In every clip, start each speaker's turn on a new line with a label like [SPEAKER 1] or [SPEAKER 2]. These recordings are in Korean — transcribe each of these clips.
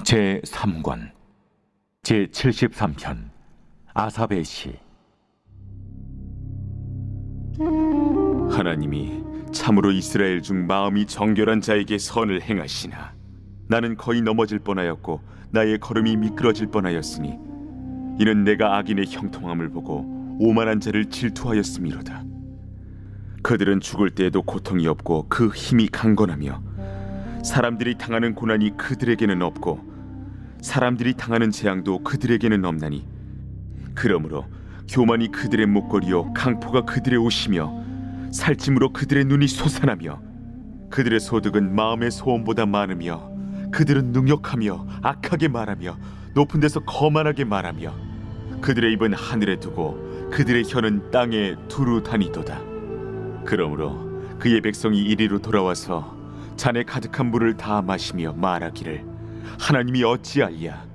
[SPEAKER 1] 제3권 제73편 아삽의 시.
[SPEAKER 2] 하나님이 참으로 이스라엘 중 마음이 정결한 자에게 선을 행하시나 나는 거의 넘어질 뻔하였고 나의 걸음이 미끄러질 뻔하였으니 이는 내가 악인의 형통함을 보고 오만한 자를 질투하였음이로다. 그들은 죽을 때에도 고통이 없고 그 힘이 강건하며 사람들이 당하는 고난이 그들에게는 없고 사람들이 당하는 재앙도 그들에게는 없나니 그러므로 교만이 그들의 목걸이요 강포가 그들의 옷이며 살찜으로 그들의 눈이 솟아나며 그들의 소득은 마음의 소원보다 많으며 그들은 능욕하며 악하게 말하며 높은 데서 거만하게 말하며 그들의 입은 하늘에 두고 그들의 혀는 땅에 두루 다니도다. 그러므로 그의 백성이 이리로 돌아와서 잔에 가득한 물을 다 마시며 말하기를 하나님이 어찌하리야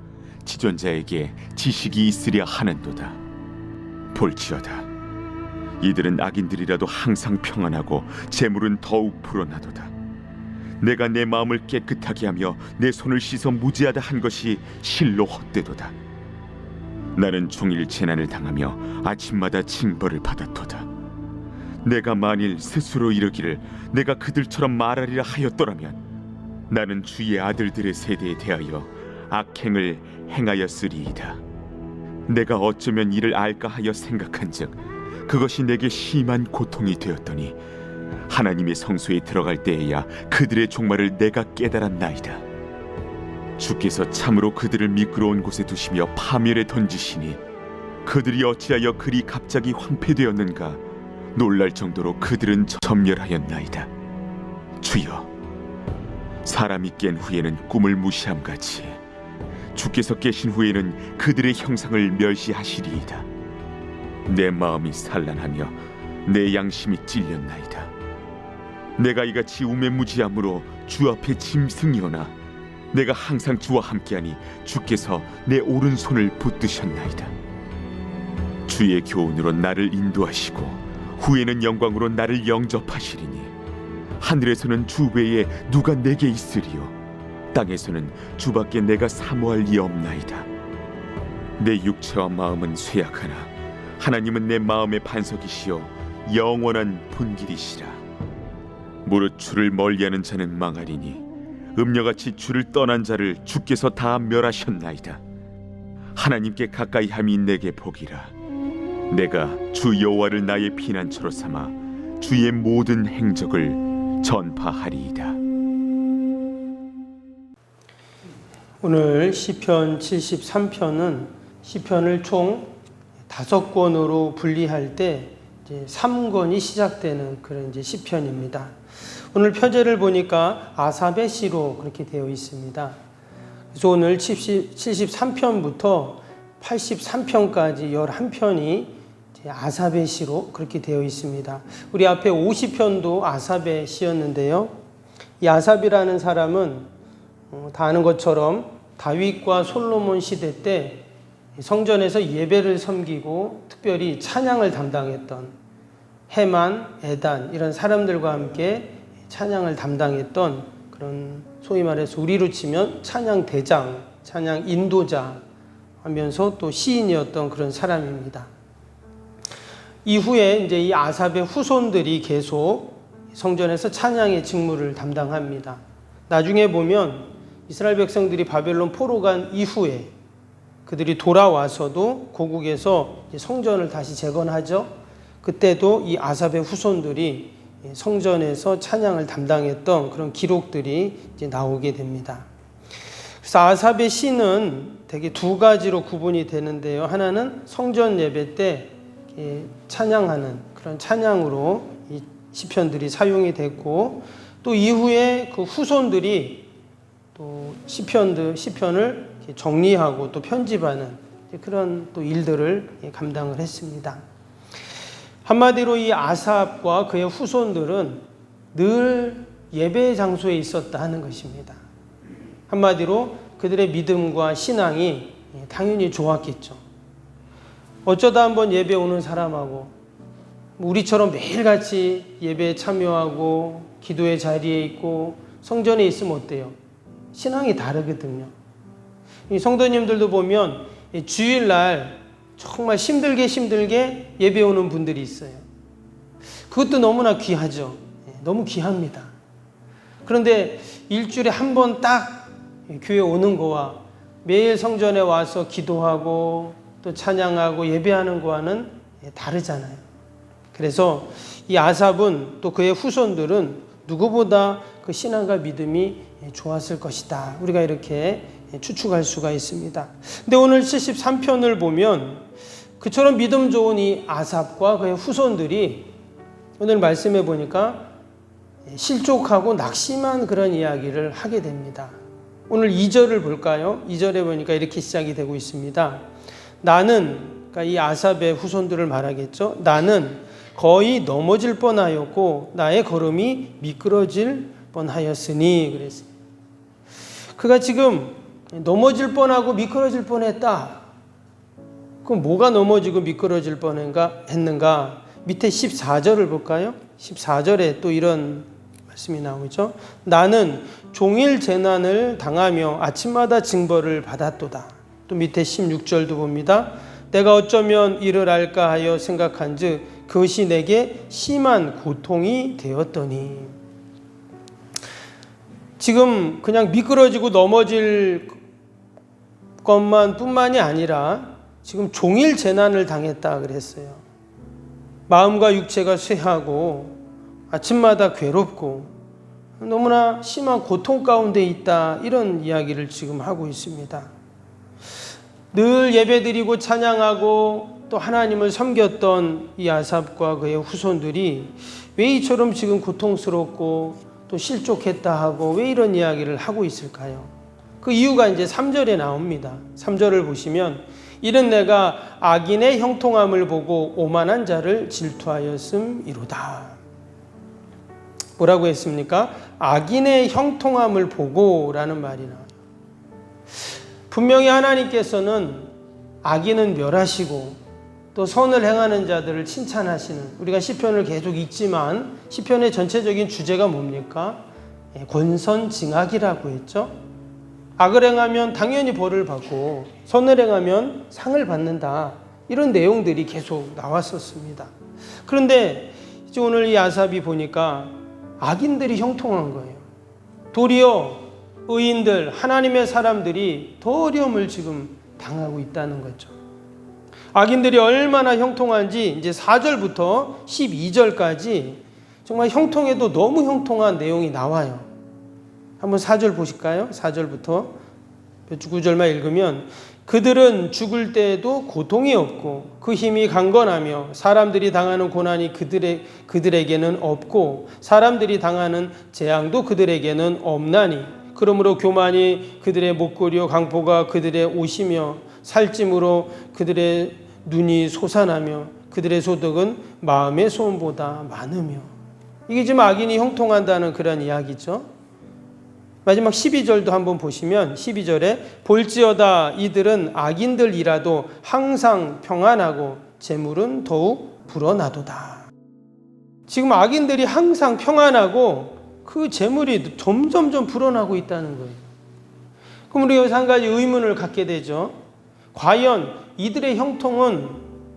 [SPEAKER 2] 지존자에게 지식이 있으랴 하는도다. 볼지어다 이들은 악인들이라도 항상 평안하고 재물은 더욱 불어나도다. 내가 내 마음을 깨끗하게 하며 내 손을 씻어 무죄하다 한 것이 실로 헛되도다. 나는 종일 재난을 당하며 아침마다 징벌을 받았도다. 내가 만일 스스로 이르기를 내가 그들처럼 말하리라 하였더라면 나는 주의 아들들의 세대에 대하여 악행을 행하였으리이다. 내가 어쩌면 이를 알까 하여 생각한즉 그것이 내게 심한 고통이 되었더니 하나님의 성소에 들어갈 때에야 그들의 종말을 내가 깨달았나이다. 주께서 참으로 그들을 미끄러운 곳에 두시며 파멸에 던지시니 그들이 어찌하여 그리 갑자기 황폐되었는가 놀랄 정도로 그들은 점멸하였나이다. 주여, 사람이 깬 후에는 꿈을 무시함같이 주께서 깨신 후에는 그들의 형상을 멸시하시리이다. 내 마음이 산란하며 내 양심이 찔렸나이다. 내가 이같이 우매무지함으로 주 앞에 짐승이오나 내가 항상 주와 함께하니 주께서 내 오른손을 붙드셨나이다. 주의 교훈으로 나를 인도하시고 후에는 영광으로 나를 영접하시리니 하늘에서는 주 외에 누가 내게 있으리요 땅에서는 주밖에 내가 사모할 리 없나이다. 내 육체와 마음은 쇠약하나 하나님은 내 마음의 반석이시요 영원한 분길이시라. 무릇 주를 멀리하는 자는 망하리니 음녀같이 주를 떠난 자를 주께서 다 멸하셨나이다. 하나님께 가까이 함이 내게 복이라. 내가 주 여호와를 나의 피난처로 삼아 주의 모든 행적을 전파하리이다.
[SPEAKER 3] 오늘 시편 73편은 시편을 총 5권으로 분리할 때 이제 3권이 시작되는 그런 이제 시편입니다. 오늘 표제를 보니까 아삽의 시로 그렇게 되어 있습니다. 그래서 오늘 73편부터 83편까지 11편이 아삽의 시로 그렇게 되어 있습니다. 우리 앞에 50편도 아삽의 시였는데요. 이 아삽이라는 사람은 다 아는 것처럼 다윗과 솔로몬 시대 때 성전에서 예배를 섬기고 특별히 찬양을 담당했던 헤만, 에단 이런 사람들과 함께 찬양을 담당했던 그런 소위 말해서 우리로 치면 찬양 대장, 찬양 인도자 하면서 또 시인이었던 그런 사람입니다. 이후에 이제 이 아삽의 후손들이 계속 성전에서 찬양의 직무를 담당합니다. 나중에 보면 이스라엘 백성들이 바벨론 포로 간 이후에 그들이 돌아와서도 고국에서 성전을 다시 재건하죠. 그때도 이 아삽의 후손들이 성전에서 찬양을 담당했던 그런 기록들이 이제 나오게 됩니다. 그래서 아삽의 시는 되게 두 가지로 구분이 되는데요. 하나는 성전 예배 때 찬양하는 그런 찬양으로 이 시편들이 사용이 됐고 또 이후에 그 후손들이 또 시편을 정리하고 또 편집하는 그런 또 일들을 감당을 했습니다. 한마디로 이 아삽과 그의 후손들은 늘 예배 장소에 있었다 하는 것입니다. 한마디로 그들의 믿음과 신앙이 당연히 좋았겠죠. 어쩌다 한번 예배 오는 사람하고 우리처럼 매일같이 예배에 참여하고 기도의 자리에 있고 성전에 있으면 어때요? 신앙이 다르거든요. 이 성도님들도 보면 주일날 정말 힘들게 예배 오는 분들이 있어요. 그것도 너무나 귀하죠. 너무 귀합니다. 그런데 일주일에 한 번 딱 교회 오는 거와 매일 성전에 와서 기도하고 또 찬양하고 예배하는 거와는 다르잖아요. 그래서 이 아삽은 또 그의 후손들은 누구보다 그 신앙과 믿음이 좋았을 것이다. 우리가 이렇게 추측할 수가 있습니다. 근데 오늘 73편을 보면 그처럼 믿음 좋은 이 아삽과 그의 후손들이 오늘 말씀해 보니까 실족하고 낙심한 그런 이야기를 하게 됩니다. 오늘 2절을 볼까요? 2절에 보니까 이렇게 시작이 되고 있습니다. 나는, 그러니까 이 아삽의 후손들을 말하겠죠. 나는 거의 넘어질 뻔하였고 나의 걸음이 미끄러질 뻔하였으니 그랬어요. 그가 지금 넘어질 뻔하고 미끄러질 뻔했다. 그럼 뭐가 넘어지고 미끄러질 뻔했는가? 밑에 14절을 볼까요? 14절에 또 이런 말씀이 나오죠. 나는 종일 재난을 당하며 아침마다 징벌을 받았도다. 또 밑에 16절도 봅니다. 내가 어쩌면 이를 알까 하여 생각한즉 그것이 내게 심한 고통이 되었더니. 지금 그냥 미끄러지고 넘어질 것만 뿐만이 아니라 지금 종일 재난을 당했다 그랬어요. 마음과 육체가 쇠하고 아침마다 괴롭고 너무나 심한 고통 가운데 있다. 이런 이야기를 지금 하고 있습니다. 늘 예배드리고 찬양하고 또 하나님을 섬겼던 이 아삽과 그의 후손들이 왜 이처럼 지금 고통스럽고 또 실족했다 하고 왜 이런 이야기를 하고 있을까요? 그 이유가 이제 3절에 나옵니다. 3절을 보시면 이는 내가 악인의 형통함을 보고 오만한 자를 질투하였음이로다. 뭐라고 했습니까? 악인의 형통함을 보고라는 말이 나와요. 분명히 하나님께서는 악인은 멸하시고 또 선을 행하는 자들을 칭찬하시는, 우리가 시편을 계속 읽지만 시편의 전체적인 주제가 뭡니까? 권선징악이라고 했죠. 악을 행하면 당연히 벌을 받고 선을 행하면 상을 받는다. 이런 내용들이 계속 나왔었습니다. 그런데 이제 오늘 이 아삽이 보니까 악인들이 형통한 거예요. 도리어 의인들, 하나님의 사람들이 더 어려움을 지금 당하고 있다는 거죠. 악인들이 얼마나 형통한지 이제 4절부터 12절까지 정말 형통해도 너무 형통한 내용이 나와요. 한번 4절 보실까요? 4절부터 9절만 읽으면 그들은 죽을 때에도 고통이 없고 그 힘이 강건하며 사람들이 당하는 고난이 그들에게는 없고 사람들이 당하는 재앙도 그들에게는 없나니 그러므로 교만이 그들의 목걸이요 강포가 그들의 옷이며 살찜으로 그들의 눈이 솟아나며 그들의 소득은 마음의 소음보다 많으며. 이게 지금 악인이 형통한다는 그런 이야기죠. 마지막 12절도 한번 보시면 12절에 볼지어다 이들은 악인들이라도 항상 평안하고 재물은 더욱 불어나도다. 지금 악인들이 항상 평안하고 그 재물이 점점점 불어나고 있다는 거예요. 그럼 우리가 여기서 한 가지 의문을 갖게 되죠. 과연 이들의 형통은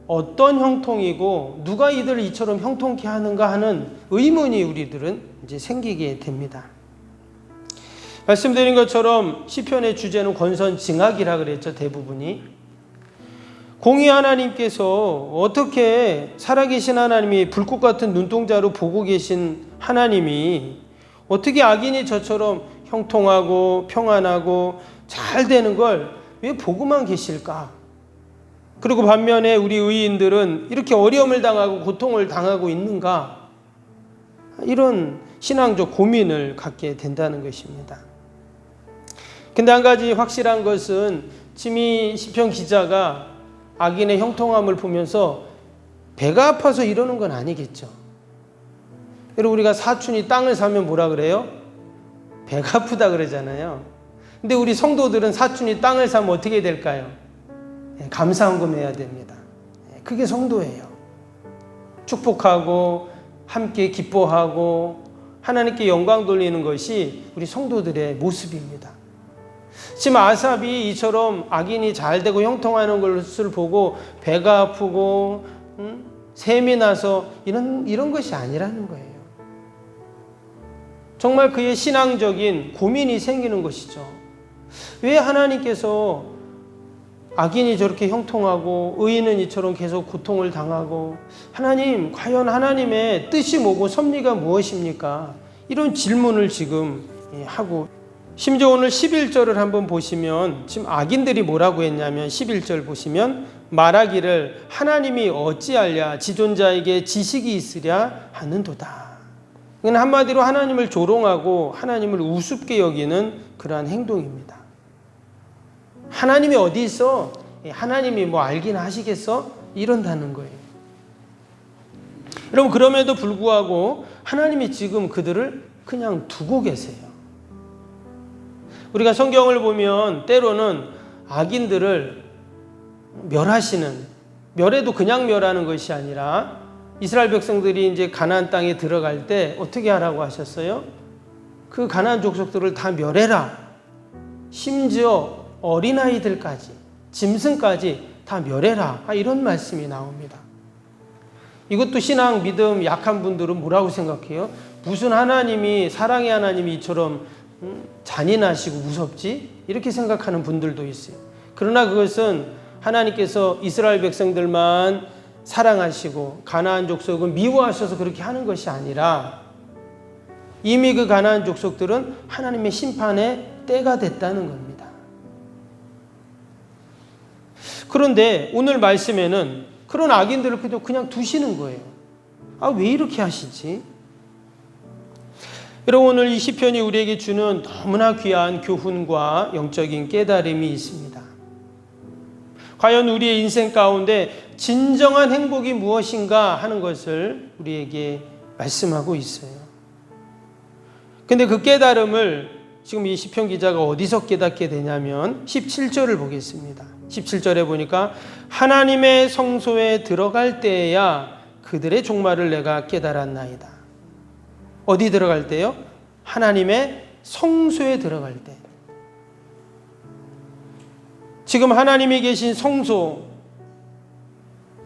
[SPEAKER 3] 어떤 형통이고 누가 이들을 이처럼 형통케 하는가 하는 의문이 우리들은 이제 생기게 됩니다. 말씀드린 것처럼 시편의 주제는 권선징악이라 그랬죠. 대부분이. 공의 하나님께서 어떻게 살아계신 하나님이 불꽃 같은 눈동자로 보고 계신 하나님이 어떻게 악인이 저처럼 형통하고 평안하고 잘 되는 걸 왜 보고만 계실까? 그리고 반면에 우리 의인들은 이렇게 어려움을 당하고 고통을 당하고 있는가? 이런 신앙적 고민을 갖게 된다는 것입니다. 근데 한 가지 확실한 것은 지금 이 시편 기자가 악인의 형통함을 보면서 배가 아파서 이러는 건 아니겠죠. 여러분 우리가 사촌이 땅을 사면 뭐라 그래요? 배가 아프다 그러잖아요. 근데 우리 성도들은 사촌이 땅을 사면 어떻게 될까요? 감사헌금 해야 됩니다. 그게 성도예요. 축복하고 함께 기뻐하고 하나님께 영광 돌리는 것이 우리 성도들의 모습입니다. 지금 아삽이 이처럼 악인이 잘 되고 형통하는 것을 보고 배가 아프고 셈이 나서 이런 것이 아니라는 거예요. 정말 그의 신앙적인 고민이 생기는 것이죠. 왜 하나님께서 악인이 저렇게 형통하고 의인은 이처럼 계속 고통을 당하고, 하나님, 과연 하나님의 뜻이 뭐고 섭리가 무엇입니까? 이런 질문을 지금 하고, 심지어 오늘 11절을 한번 보시면 지금 악인들이 뭐라고 했냐면 11절 보시면 말하기를 하나님이 어찌하랴 지존자에게 지식이 있으랴 하는도다. 이건 한마디로 하나님을 조롱하고 하나님을 우습게 여기는 그러한 행동입니다. 하나님이 어디 있어? 하나님이 뭐 알긴 하시겠어? 이런다는 거예요. 여러분, 그럼에도 불구하고 하나님이 지금 그들을 그냥 두고 계세요. 우리가 성경을 보면 때로는 악인들을 멸하시는, 멸해도 그냥 멸하는 것이 아니라 이스라엘 백성들이 이제 가나안 땅에 들어갈 때 어떻게 하라고 하셨어요? 그 가나안 족속들을 다 멸해라. 심지어 어린아이들까지, 짐승까지 다 멸해라. 이런 말씀이 나옵니다. 이것도 신앙 믿음 약한 분들은 뭐라고 생각해요? 무슨 하나님이, 사랑의 하나님이 이처럼 잔인하시고 무섭지? 이렇게 생각하는 분들도 있어요. 그러나 그것은 하나님께서 이스라엘 백성들만 사랑하시고 가나안 족속은 미워하셔서 그렇게 하는 것이 아니라 이미 그 가나안 족속들은 하나님의 심판의 때가 됐다는 겁니다. 그런데 오늘 말씀에는 그런 악인들을 그냥 두시는 거예요. 왜 이렇게 하시지? 여러분, 오늘 이 시편이 우리에게 주는 너무나 귀한 교훈과 영적인 깨달음이 있습니다. 과연 우리의 인생 가운데 진정한 행복이 무엇인가 하는 것을 우리에게 말씀하고 있어요. 근데 그 깨달음을 지금 이 시편 기자가 어디서 깨닫게 되냐면 17절을 보겠습니다. 17절에 보니까 하나님의 성소에 들어갈 때에야 그들의 종말을 내가 깨달았나이다. 어디 들어갈 때요? 하나님의 성소에 들어갈 때. 지금 하나님이 계신 성소,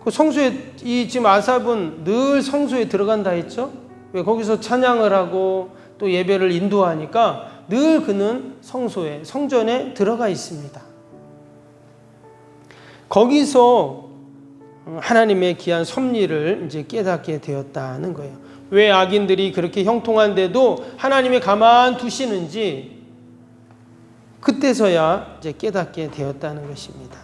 [SPEAKER 3] 그 성소에, 지금 아삽은 늘 성소에 들어간다 했죠? 왜 거기서 찬양을 하고 또 예배를 인도하니까 늘 그는 성소에, 성전에 들어가 있습니다. 거기서 하나님의 귀한 섭리를 이제 깨닫게 되었다는 거예요. 왜 악인들이 그렇게 형통한데도 하나님이 가만 두시는지 그때서야 이제 깨닫게 되었다는 것입니다.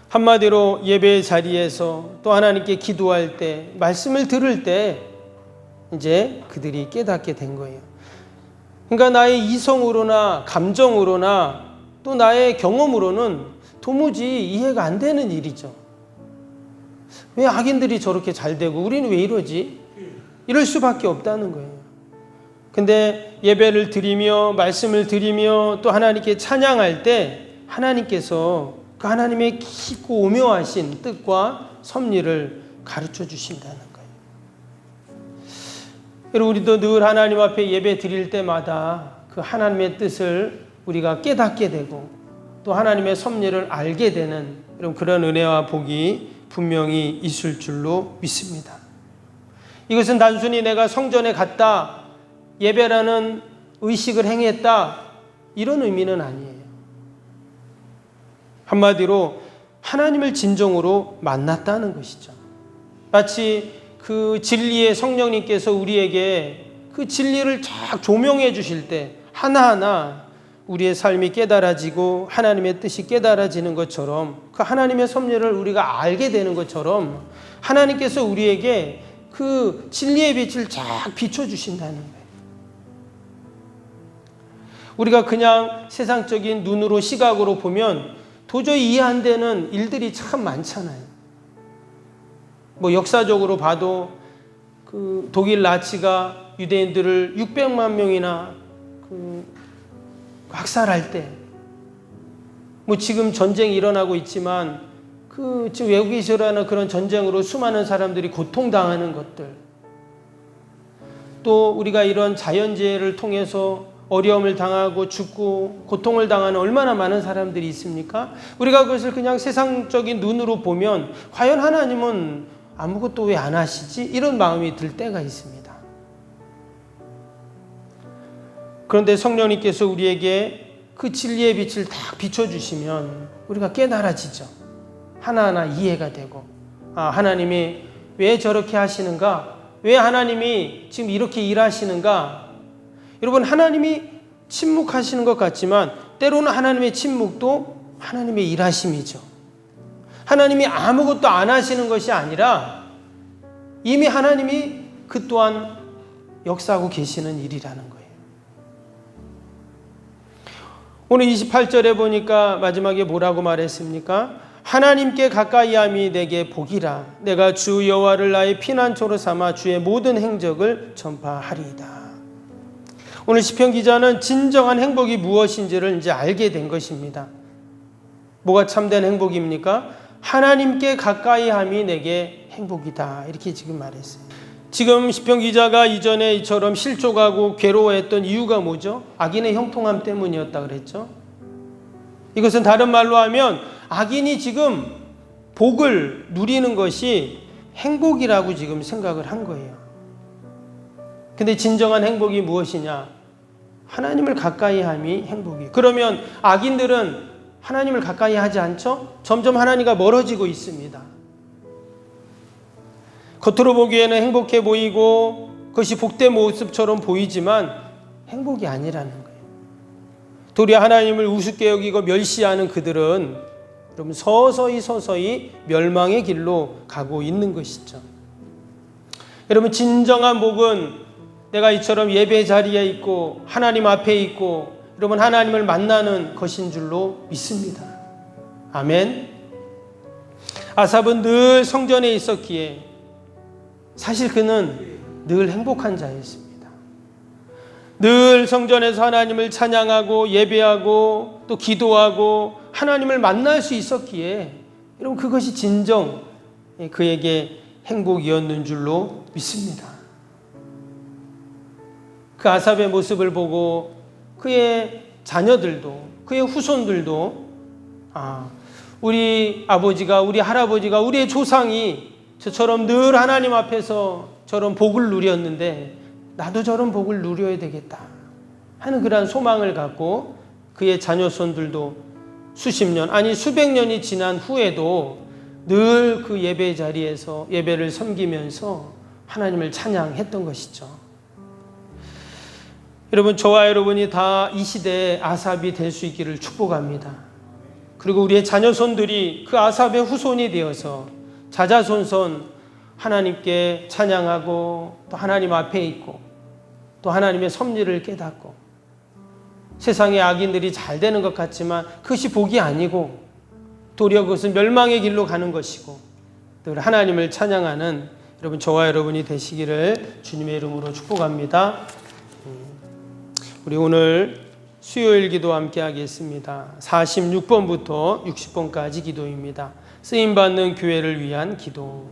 [SPEAKER 3] 한마디로 예배의 자리에서 또 하나님께 기도할 때, 말씀을 들을 때 이제 그들이 깨닫게 된 거예요. 그러니까 나의 이성으로나 감정으로나 또 나의 경험으로는 도무지 이해가 안 되는 일이죠. 왜 악인들이 저렇게 잘 되고 우리는 왜 이러지? 이럴 수밖에 없다는 거예요. 근데 예배를 드리며 말씀을 드리며 또 하나님께 찬양할 때 하나님께서 그 하나님의 깊고 오묘하신 뜻과 섭리를 가르쳐 주신다는 거예요. 여러분, 우리도 늘 하나님 앞에 예배 드릴 때마다 그 하나님의 뜻을 우리가 깨닫게 되고 또 하나님의 섭리를 알게 되는 그런 은혜와 복이 분명히 있을 줄로 믿습니다. 이것은 단순히 내가 성전에 갔다, 예배라는 의식을 행했다, 이런 의미는 아니에요. 한마디로 하나님을 진정으로 만났다는 것이죠. 마치 그 진리의 성령님께서 우리에게 그 진리를 쫙 조명해 주실 때 하나하나 우리의 삶이 깨달아지고 하나님의 뜻이 깨달아지는 것처럼, 그 하나님의 섭리를 우리가 알게 되는 것처럼 하나님께서 우리에게 그 진리의 빛을 쫙 비춰주신다는 거예요. 우리가 그냥 세상적인 눈으로, 시각으로 보면 도저히 이해 안 되는 일들이 참 많잖아요. 뭐 역사적으로 봐도 그 독일 나치가 유대인들을 600만 명이나 학살할 때, 뭐 지금 전쟁이 일어나고 있지만 그 지금 외국에서 일어나는 그런 전쟁으로 수많은 사람들이 고통당하는 것들, 또 우리가 이런 자연재해를 통해서 어려움을 당하고 죽고 고통을 당하는 얼마나 많은 사람들이 있습니까? 우리가 그것을 그냥 세상적인 눈으로 보면 과연 하나님은 아무것도 왜 안 하시지? 이런 마음이 들 때가 있습니다. 그런데 성령님께서 우리에게 그 진리의 빛을 딱 비춰주시면 우리가 깨달아지죠. 하나하나 이해가 되고, 하나님이 왜 저렇게 하시는가? 왜 하나님이 지금 이렇게 일하시는가? 여러분, 하나님이 침묵하시는 것 같지만 때로는 하나님의 침묵도 하나님의 일하심이죠. 하나님이 아무것도 안 하시는 것이 아니라 이미 하나님이 그 또한 역사하고 계시는 일이라는 거예요. 오늘 28절에 보니까 마지막에 뭐라고 말했습니까? 하나님께 가까이함이 내게 복이라. 내가 주 여호와를 나의 피난처로 삼아 주의 모든 행적을 전파하리이다. 오늘 시편 기자는 진정한 행복이 무엇인지를 이제 알게 된 것입니다. 뭐가 참된 행복입니까? 하나님께 가까이함이 내게 행복이다. 이렇게 지금 말했어요. 지금 시편 기자가 이전에 이처럼 실족하고 괴로워했던 이유가 뭐죠? 악인의 형통함 때문이었다 그랬죠. 이것은 다른 말로 하면 악인이 지금 복을 누리는 것이 행복이라고 지금 생각을 한 거예요. 근데 진정한 행복이 무엇이냐? 하나님을 가까이 함이 행복이에요. 그러면 악인들은 하나님을 가까이 하지 않죠? 점점 하나님과 멀어지고 있습니다. 겉으로 보기에는 행복해 보이고 그것이 복된 모습처럼 보이지만 행복이 아니라는 거예요. 도리어 하나님을 우습게 여기고 멸시하는 그들은 여러분 서서히 멸망의 길로 가고 있는 것이죠. 여러분, 진정한 복은 내가 이처럼 예배 자리에 있고 하나님 앞에 있고 여러분 하나님을 만나는 것인 줄로 믿습니다. 아멘. 아삽은 늘 성전에 있었기에 사실 그는 늘 행복한 자였습니다. 늘 성전에서 하나님을 찬양하고 예배하고 또 기도하고 하나님을 만날 수 있었기에 여러분 그것이 진정 그에게 행복이었는 줄로 믿습니다. 그 아삽의 모습을 보고 그의 자녀들도 그의 후손들도 우리 아버지가 우리 할아버지가 우리의 조상이 저처럼 늘 하나님 앞에서 저런 복을 누렸는데 나도 저런 복을 누려야 되겠다 하는 그러한 소망을 갖고 그의 자녀손들도 수십 년 아니 수백 년이 지난 후에도 늘 그 예배 자리에서 예배를 섬기면서 하나님을 찬양했던 것이죠. 여러분, 저와 여러분이 다 이 시대의 아삽이 될 수 있기를 축복합니다. 그리고 우리의 자녀손들이 그 아삽의 후손이 되어서 자자손손 하나님께 찬양하고 또 하나님 앞에 있고 또 하나님의 섭리를 깨닫고 세상의 악인들이 잘 되는 것 같지만 그것이 복이 아니고 도리어 그것은 멸망의 길로 가는 것이고 늘 하나님을 찬양하는 여러분 저와 여러분이 되시기를 주님의 이름으로 축복합니다. 우리 오늘 수요일 기도 함께 하겠습니다. 46번부터 60번까지 기도입니다. 쓰임받는 교회를 위한 기도.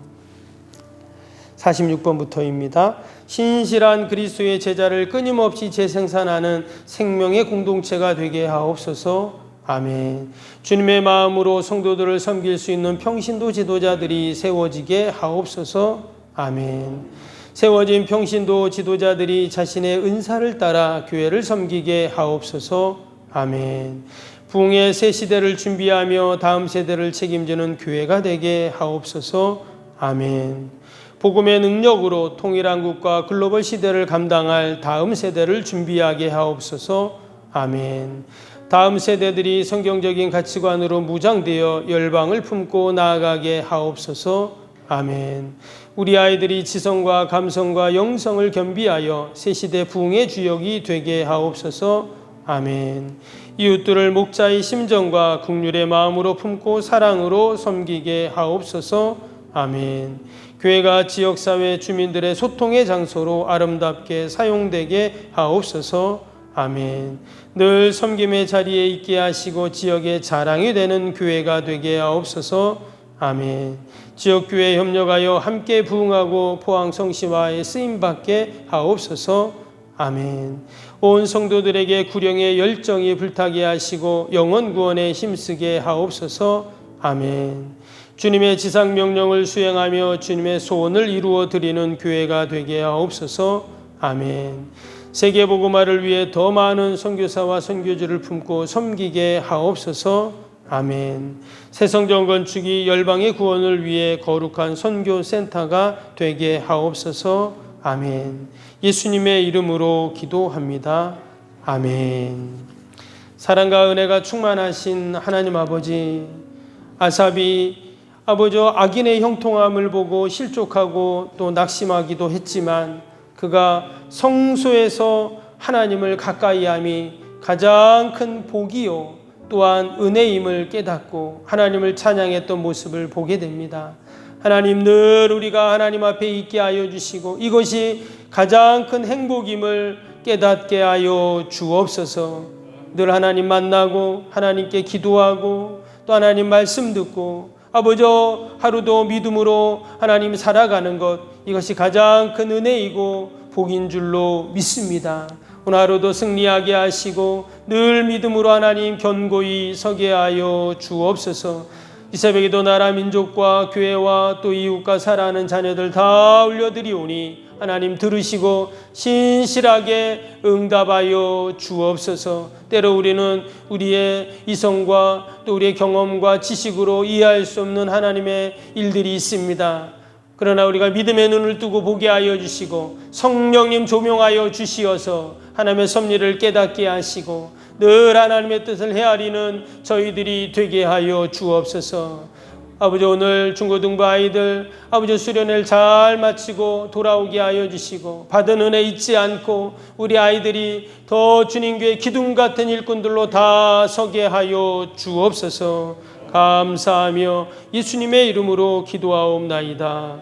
[SPEAKER 3] 46번부터입니다. 신실한 그리스도의 제자를 끊임없이 재생산하는 생명의 공동체가 되게 하옵소서. 아멘. 주님의 마음으로 성도들을 섬길 수 있는 평신도 지도자들이 세워지게 하옵소서. 아멘. 세워진 평신도 지도자들이 자신의 은사를 따라 교회를 섬기게 하옵소서. 아멘. 부흥의 새 시대를 준비하며 다음 세대를 책임지는 교회가 되게 하옵소서. 아멘. 복음의 능력으로 통일한국과 글로벌 시대를 감당할 다음 세대를 준비하게 하옵소서. 아멘. 다음 세대들이 성경적인 가치관으로 무장되어 열방을 품고 나아가게 하옵소서. 아멘. 우리 아이들이 지성과 감성과 영성을 겸비하여 새 시대 부흥의 주역이 되게 하옵소서. 아멘. 이웃들을 목자의 심정과 국률의 마음으로 품고 사랑으로 섬기게 하옵소서. 아멘. 교회가 지역사회 주민들의 소통의 장소로 아름답게 사용되게 하옵소서. 아멘. 늘 섬김의 자리에 있게 하시고 지역의 자랑이 되는 교회가 되게 하옵소서. 아멘. 지역교회에 협력하여 함께 부흥하고 포항 성시와의 쓰임받게 하옵소서. 아멘. 온 성도들에게 구령의 열정이 불타게 하시고 영원 구원에 힘쓰게 하옵소서. 아멘. 주님의 지상 명령을 수행하며 주님의 소원을 이루어 드리는 교회가 되게 하옵소서. 아멘. 세계 복음화를 위해 더 많은 선교사와 선교주를 품고 섬기게 하옵소서. 아멘. 새 성전 건축이 열방의 구원을 위해 거룩한 선교센터가 되게 하옵소서. 아멘. 예수님의 이름으로 기도합니다. 아멘. 사랑과 은혜가 충만하신 하나님 아버지, 아삽이 아버지 악인의 형통함을 보고 실족하고 또 낙심하기도 했지만 그가 성소에서 하나님을 가까이함이 가장 큰 복이요 또한 은혜임을 깨닫고 하나님을 찬양했던 모습을 보게 됩니다. 하나님, 늘 우리가 하나님 앞에 있게 하여 주시고 이것이 가장 큰 행복임을 깨닫게 하여 주옵소서. 늘 하나님 만나고 하나님께 기도하고 또 하나님 말씀 듣고 아버지 하루도 믿음으로 하나님 살아가는 것, 이것이 가장 큰 은혜이고 복인 줄로 믿습니다. 오늘 하루도 승리하게 하시고 늘 믿음으로 하나님 견고히 서게 하여 주옵소서. 이 새벽에도 나라 민족과 교회와 또 이웃과 사랑하는 자녀들 다 올려드리오니 하나님 들으시고 신실하게 응답하여 주옵소서. 때로 우리는 우리의 이성과 또 우리의 경험과 지식으로 이해할 수 없는 하나님의 일들이 있습니다. 그러나 우리가 믿음의 눈을 뜨고 보게 하여 주시고 성령님 조명하여 주시어서 하나님의 섭리를 깨닫게 하시고 늘 하나님의 뜻을 헤아리는 저희들이 되게 하여 주옵소서. 아버지, 오늘 중고등부 아이들 아버지 수련회를 잘 마치고 돌아오게 하여 주시고 받은 은혜 잊지 않고 우리 아이들이 더 주님교회 기둥 같은 일꾼들로 다 서게 하여 주옵소서. 감사하며 예수님의 이름으로 기도하옵나이다.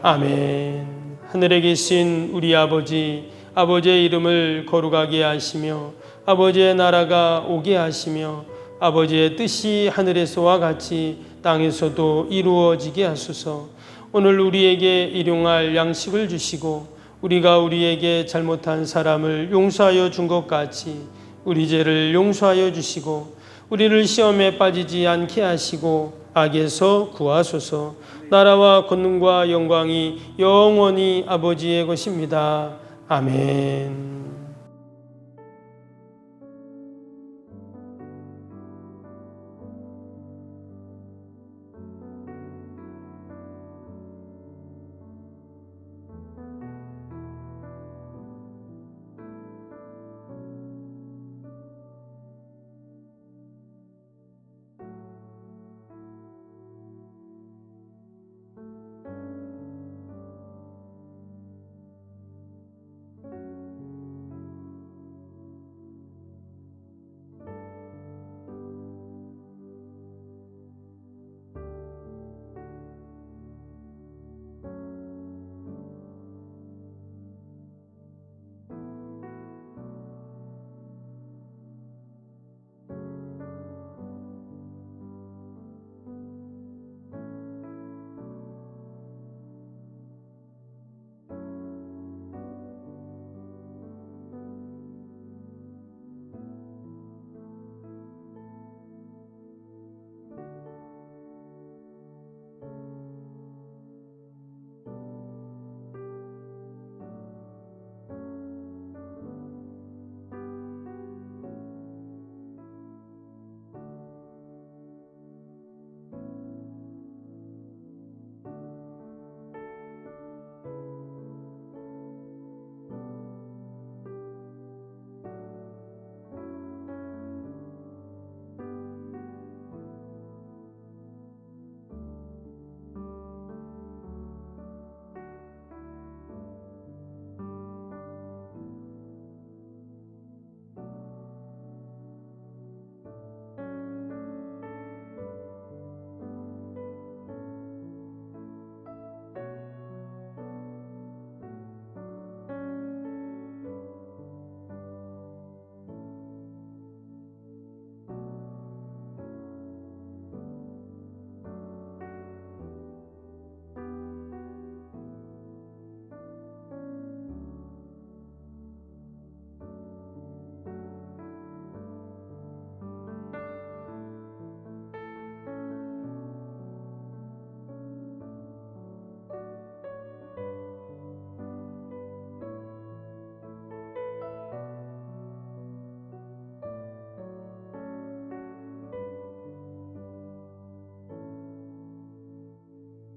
[SPEAKER 3] 아멘. 하늘에 계신 우리 아버지, 아버지의 이름을 거룩하게 하시며 아버지의 나라가 오게 하시며 아버지의 뜻이 하늘에서와 같이 땅에서도 이루어지게 하소서. 오늘 우리에게 일용할 양식을 주시고 우리가 우리에게 잘못한 사람을 용서하여 준 것 같이 우리 죄를 용서하여 주시고 우리를 시험에 빠지지 않게 하시고 악에서 구하소서. 나라와 권능과 영광이 영원히 아버지의 것입니다. 아멘.